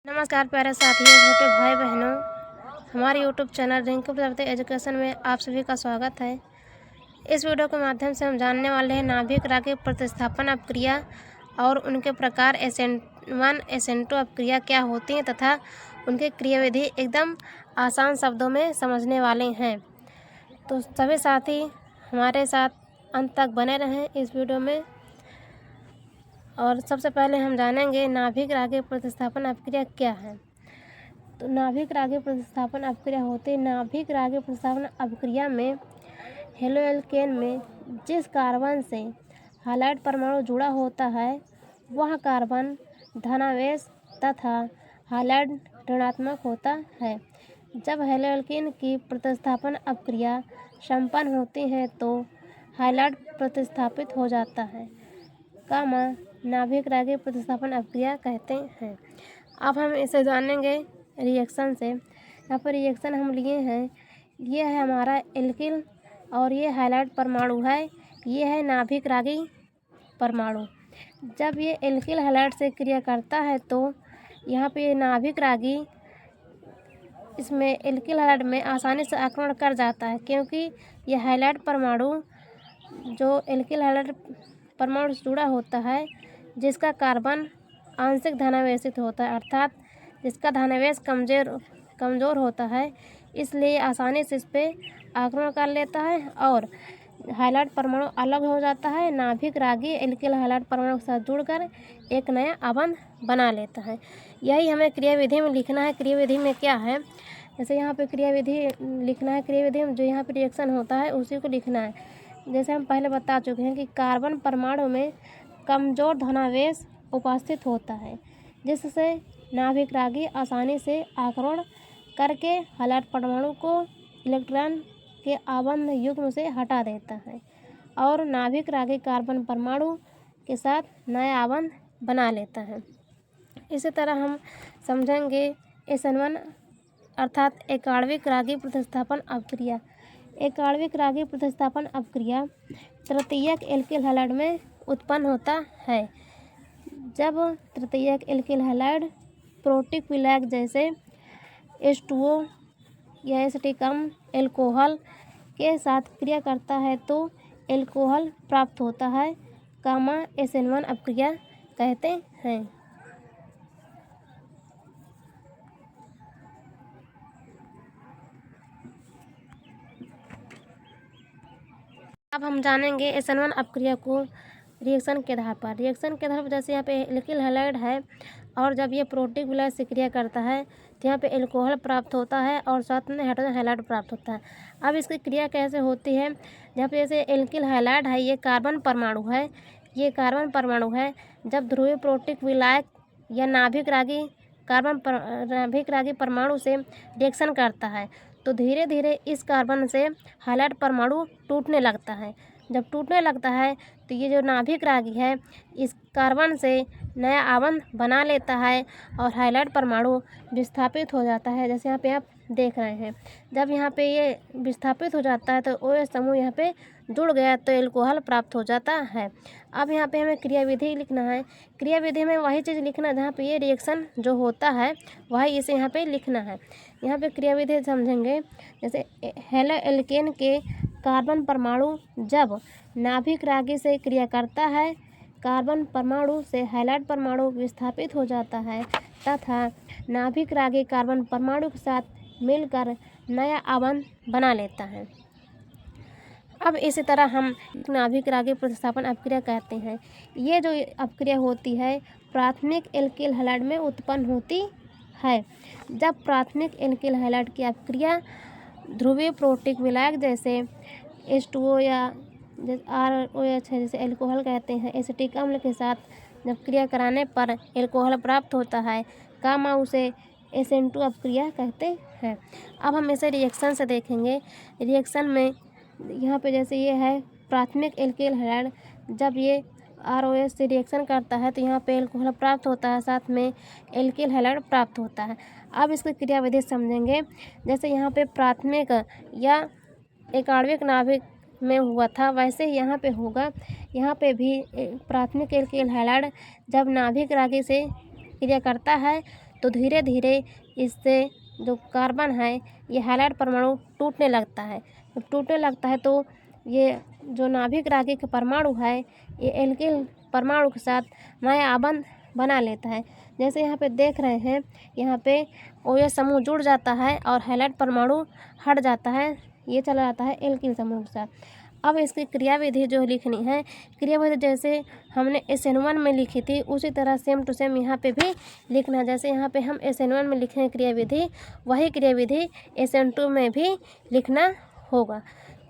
नमस्कार प्यारे साथियों, छोटे भाई बहनों, हमारे YouTube channel Rinku Prajapati education में आप सभी का स्वागत है। इस वीडियो के माध्यम से हम जानने वाले हैं नाभिक रागी प्रतिस्थापन अपक्रिया और उनके प्रकार SN1 SN2 अपक्रिया क्या होती हैं तथा उनके क्रियाविधि एकदम आसान शब्दों में समझने वाले हैं। तो सभी साथी हमारे साथ अंत तक बने रहें इस वीडियो में। और सबसे पहले हम जानेंगे नाभिक रागी प्रतिस्थापन अपक्रिया क्या है। तो नाभिक रागी प्रतिस्थापन अपक्रिया होती है। नाभिक रागी प्रतिस्थापन अपक्रिया में हेलोएल्केन में जिस कार्बन से हैलाइड परमाणु जुड़ा होता है वह कार्बन धनावेश तथा हैलाइड ऋणात्मक होता है। जब हेलोएल्केन की प्रतिस्थापन अपक्रिया संपन्न होती है तो हैलाइड प्रतिस्थापित हो जाता है, नाभिक रागी प्रतिस्थापन अपक्रिया कहते हैं। अब हम इसे जानेंगे रिएक्शन से। यहाँ पर रिएक्शन हम लिए हैं, ये है हमारा एल्किल और ये हैलाइड परमाणु है, ये है नाभिक रागी परमाणु। जब ये एल्किल हैलाइड से क्रिया करता है तो यहाँ पे नाभिक रागी इसमें एल्किल हैलाइड में आसानी से आक्रमण कर जाता है, क्योंकि यह हैलाइड परमाणु जो एल्किल हैलाइड परमाणु से जुड़ा होता है जिसका कार्बन आंशिक धनावेशित होता है, अर्थात जिसका धनावेश कमज़ोर होता है, इसलिए आसानी से इस पर आक्रमण कर लेता है और हैलाइड परमाणु अलग हो जाता है। नाभिक रागी एल्किल हैलाइड परमाणु के साथ जुड़कर एक नया आबंध बना लेता है। यही हमें क्रियाविधि में लिखना है। क्रियाविधि में क्या है, जैसे यहाँ पे क्रियाविधि लिखना है, क्रियाविधि में जो यहाँ पे रिएक्शन होता है उसी को लिखना है। जैसे हम पहले बता चुके हैं कि कार्बन परमाणु में कमज़ोर धनावेश उपस्थित होता है, जिससे नाभिक रागी आसानी से आक्रमण करके हैलाइड परमाणु को इलेक्ट्रॉन के आबंध युग्म से हटा देता है और नाभिक रागी कार्बन परमाणु के साथ नया आबंध बना लेता है। इसी तरह हम समझेंगे SN1 अर्थात एकआण्विक रागी प्रतिस्थापन अपक्रिया। एकआण्विक रागी प्रतिस्थापन अपक्रिया तृतीयक एल्किल हैलाइड में उत्पन्न होता है। जब तृतीयक एल्किल हैलाइड प्रोटिक विलायक जैसे H2O या एसिटिक अम्ल एल्कोहल के साथ क्रिया करता है तो एल्कोहल प्राप्त होता है, SN1 अपक्रिया कहते हैं। अब हम जानेंगे SN1 अपक्रिया को रिएक्शन के आधार पर। रिएक्शन के आधार पर जैसे यहाँ पे एल्किल हैलाइड है और जब ये प्रोटिक विलायक से क्रिया करता है तो यहाँ पे एल्कोहल प्राप्त होता है और साथ में हाइड्रोजन हैलाइड प्राप्त होता है। अब इसकी क्रिया कैसे होती है, जहाँ पे जैसे एल्किल हैलाइड है, ये कार्बन परमाणु है, ये कार्बन परमाणु है। जब ध्रुवीय प्रोटिक विलायक या नाभिक रागी परमाणु से रिएक्शन करता है तो धीरे धीरे इस कार्बन से हैलाइड परमाणु टूटने लगता है। जब टूटने लगता है तो ये जो नाभिक रागी है इस कार्बन से नया आबंध बना लेता है और हैलाइड परमाणु विस्थापित हो जाता है। जैसे यहाँ पे आप देख रहे हैं, जब यहाँ पे ये विस्थापित हो जाता है तो OH समूह यहाँ पे जुड़ गया तो एल्कोहल प्राप्त हो जाता है। अब यहाँ पे हमें क्रियाविधि लिखना है। क्रियाविधि में वही चीज़ लिखना है जहाँ पे ये रिएक्शन जो होता है वही इसे यहाँ पे लिखना है। यहाँ पे क्रियाविधि समझेंगे, जैसे हेलोएल्केन के कार्बन परमाणु जब नाभिक रागी से क्रिया करता है, कार्बन परमाणु से हैलाइड परमाणु विस्थापित हो जाता है तथा नाभिक रागी कार्बन परमाणु के साथ मिलकर नया आबंध बना लेता है। अब इसी तरह हम नाभिक रागी प्रतिस्थापन अपक्रिया कहते हैं। ये जो अपक्रिया होती है प्राथमिक एल्किल हैलाइड में उत्पन्न होती है। जब प्राथमिक एल्किल हैलाइड की अपक्रिया ध्रुवीय प्रोटिक विलायक जैसे H2O या ROH है, जैसे एल्कोहल कहते हैं, एसिटिक अम्ल के साथ जब क्रिया कराने पर एल्कोहल प्राप्त होता है, उसे SN2 अपक्रिया कहते हैं। अब हम इसे रिएक्शन से देखेंगे। रिएक्शन में यहाँ पे जैसे ये है प्राथमिक एल्किल हैलाइड, जब ये ROH से रिएक्शन करता है तो यहाँ पे एल्कोहल प्राप्त होता है, साथ में एल्किल हैलाइड प्राप्त होता है। अब इसकी क्रियाविधि समझेंगे। जैसे यहाँ पे प्राथमिक या एकआण्विक नाभिक में हुआ था वैसे ही यहाँ पे होगा। यहाँ पे भी प्राथमिक एल्किल हैलाइड जब नाभिक रागी से क्रिया करता है तो धीरे धीरे इससे जो कार्बन है ये हैलाइड परमाणु टूटने लगता है। जब टूटने लगता है तो ये जो नाभिक राखी का परमाणु है ये एल्किल परमाणु के साथ नया आबंध बना लेता है। जैसे यहाँ पे देख रहे हैं, यहाँ पे OH समूह जुड़ जाता है और हैलाइड परमाणु हट जाता है, ये चला जाता है एल्किल समूह के साथ। अब इसकी क्रियाविधि जो लिखनी है, क्रियाविधि जैसे हमने SN1 में लिखी थी उसी तरह सेम टू सेम यहाँ पे भी लिखना है। जैसे यहाँ पे हम SN1 में लिखे हैं क्रियाविधि, वही क्रियाविधि SN2 में भी लिखना होगा।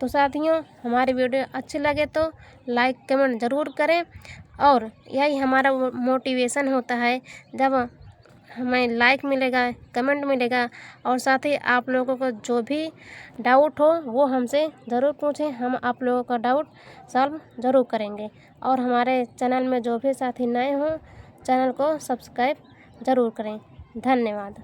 तो साथियों, हमारी वीडियो अच्छी लगे तो लाइक कमेंट ज़रूर करें, और यही हमारा मोटिवेशन होता है जब हमें लाइक मिलेगा, कमेंट मिलेगा, और साथ ही आप लोगों को जो भी डाउट हो वो हमसे ज़रूर पूछें, हम आप लोगों का डाउट सॉल्व ज़रूर करेंगे। और हमारे चैनल में जो भी साथी नए हों, चैनल को सब्सक्राइब ज़रूर करें। धन्यवाद।